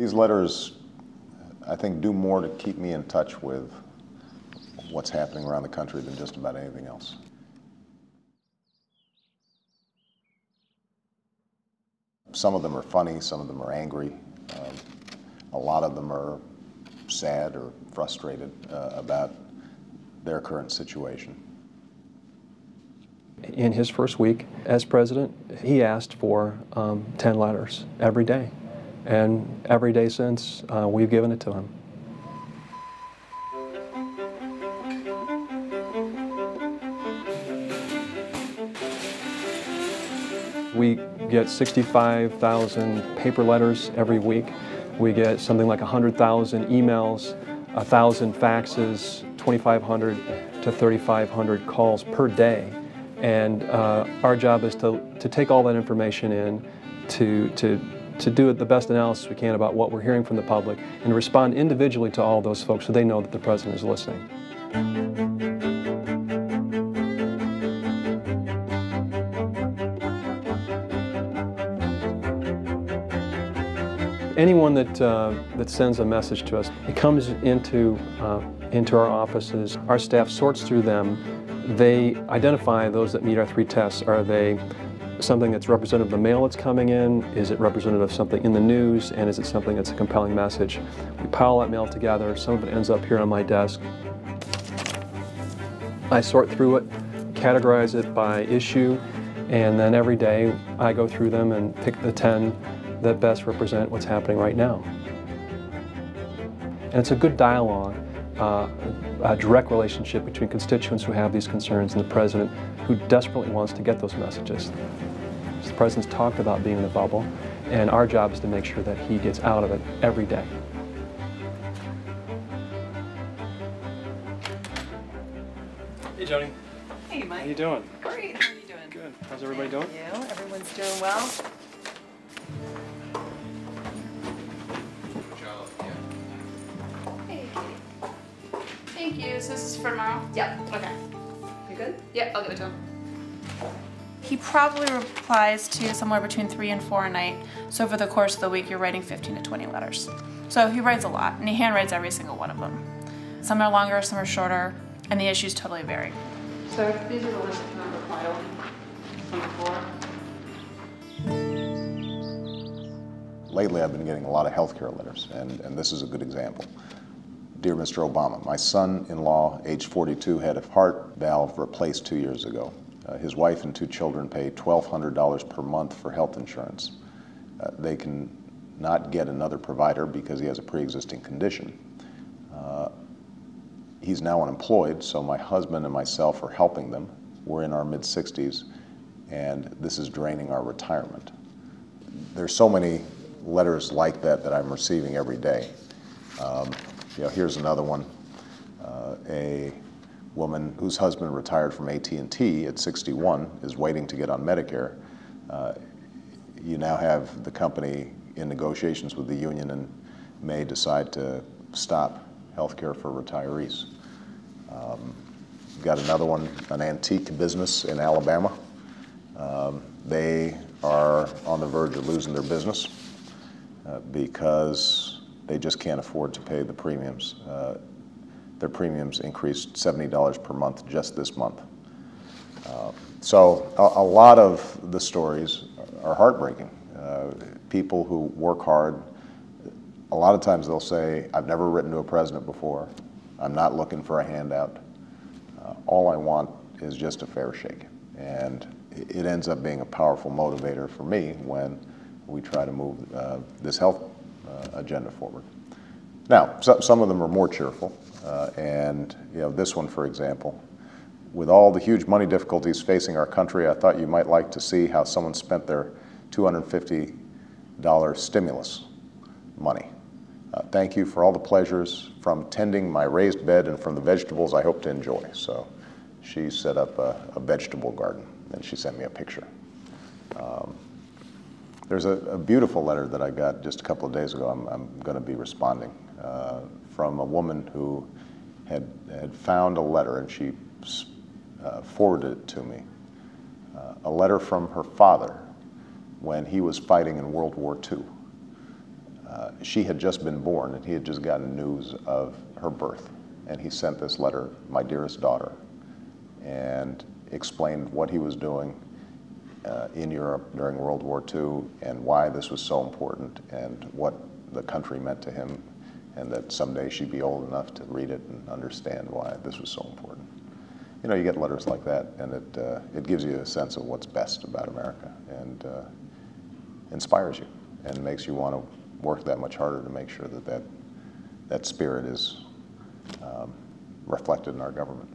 These letters, I think, do more to keep me in touch with what's happening around the country than just about anything else. Some of them are funny, some of them are angry. A lot of them are sad or frustrated about their current situation. In his first week as president, he asked for 10 letters every day. And every day since, we've given it to him. We get 65,000 paper letters every week. We get something like 100,000 emails, 1,000 faxes, 2,500 to 3,500 calls per day. And our job is to take all that information in, to do the best analysis we can about what we're hearing from the public and to respond individually to all those folks so they know that the president is listening. Anyone that sends a message to us, it comes into our offices. Our staff sorts through them. They identify those that meet our 3 tests. Are they something that's representative of the mail that's coming in? Is it representative of something in the news? And is it something that's a compelling message? We pile that mail together. Some of it ends up here on my desk. I sort through it, categorize it by issue, and then every day I go through them and pick the 10 that best represent what's happening right now. And it's a good dialogue, a direct relationship between constituents who have these concerns and the president who desperately wants to get those messages. The president's talked about being in the bubble, and our job is to make sure that he gets out of it every day. Hey, Joni. Hey, Mike. How you doing? Great. How are you doing? Good. How's everybody doing? Thank you. Everyone's doing well. Hey, Katie. Thank you. So this is for tomorrow? Yep. Okay. You good? Yep, I'll give it to him. He probably replies to somewhere between 3 and 4 a night. So over the course of the week, you're writing 15 to 20 letters. So he writes a lot, and he handwrites every single one of them. Some are longer, some are shorter, and the issues totally vary. So these are the ones that come filed from before. Lately, I've been getting a lot of healthcare letters, and this is a good example. Dear Mr. Obama, my son-in-law, age 42, had a heart valve replaced 2 years ago. His wife and 2 children pay $1,200 per month for health insurance. They can not get another provider because he has a pre-existing condition. He's now unemployed, so my husband and myself are helping them. We're in our mid-60s, and this is draining our retirement. There's so many letters like that I'm receiving every day. Here's another one. A woman whose husband retired from AT&T at 61 is waiting to get on Medicare. You now have the company in negotiations with the union and may decide to stop health care for retirees. Got another one, an antique business in Alabama. They are on the verge of losing their business because they just can't afford to pay the premiums. Their premiums increased $70 per month just this month. So a lot of the stories are heartbreaking. People who work hard, a lot of times they'll say, I've never written to a president before. I'm not looking for a handout. All I want is just a fair shake. And it ends up being a powerful motivator for me when we try to move this health agenda forward. Now, some of them are more cheerful. And this one, for example, with all the huge money difficulties facing our country, I thought you might like to see how someone spent their $250 stimulus money. Thank you for all the pleasures from tending my raised bed and from the vegetables I hope to enjoy. So she set up a vegetable garden, and she sent me a picture. There's a beautiful letter that I got just a couple of days ago. I'm going to be responding from a woman who had found a letter, and she forwarded it to me. A letter from her father when he was fighting in World War II. She had just been born, and he had just gotten news of her birth. And he sent this letter, "My dearest daughter," and explained what he was doing in Europe during World War II and why this was so important and what the country meant to him, and that someday she'd be old enough to read it and understand why this was so important. You know, you get letters like that, and it gives you a sense of what's best about America, and inspires you and makes you want to work that much harder to make sure that that spirit is reflected in our government.